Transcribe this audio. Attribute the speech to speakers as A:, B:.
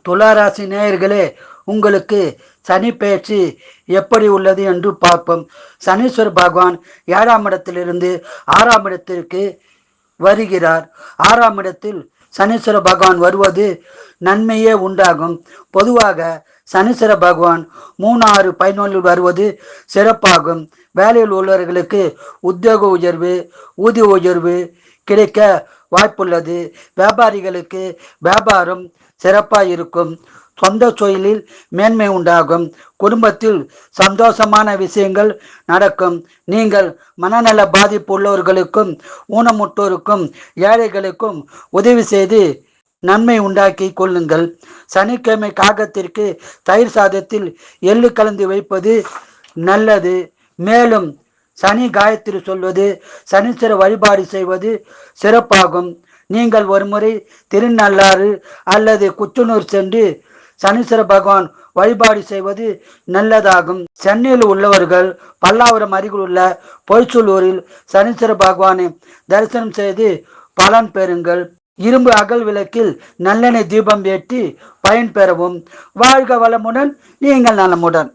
A: துளாராசி நேயர்களே, உங்களுக்கு சனி பெயர்ச்சி எப்படி உள்ளது என்று பார்ப்போம். சனீஸ்வர பகவான் 7ஆம் இடத்திலிருந்து 6ஆம் இடத்திற்கு வருகிறார். 6ஆம் இடத்தில் சனீஸ்வர பகவான் வருவது நன்மையே உண்டாகும். பொதுவாக சனீஸ்வர பகவான் 3, 6, 11 வருவது சிறப்பாகும். வேலையில் உள்ளவர்களுக்கு உத்தியோக உயர்வு, ஊதிய உயர்வு கிடைக்க வாய்ப்புள்ளது. வியாபாரிகளுக்கு வியாபாரம் சிறப்பாக இருக்கும். சொந்த தொழிலில் மேன்மை உண்டாகும். குடும்பத்தில் சந்தோஷமான விஷயங்கள் நடக்கும். நீங்கள் மனநல பாதிப்பு உள்ளவர்களுக்கும் ஊனமுற்றோருக்கும் ஏழைகளுக்கும் உதவி செய்து நன்மை உண்டாக்கி கொள்ளுங்கள். சனிக்கிழமை காகத்திற்கு தயிர் சாதத்தில் எள்ளு கலந்து வைப்பது நல்லது. மேலும் சனி காயத்ரி சொல்வது, சனீஸ்வர வழிபாடு செய்வது சிறப்பாகும். நீங்கள் ஒருமுறை திருநள்ளாறு அல்லது குச்சனூர் சென்று சனீஸ்வர பகவான் வழிபாடு செய்வது நல்லதாகும். சென்னையில் உள்ளவர்கள் பல்லாவரம் அருகில் உள்ள பொய்ச்சூலூரில் சனீஸ்வர பகவானை தரிசனம் செய்து பலன் பெறுங்கள். இரும்பு அகல் விளக்கில் நல்லெண்ணெய் தீபம் ஏற்றி பயன் பெறவும். வாழ்க வளமுடன், நீங்கள் நலமுடன்.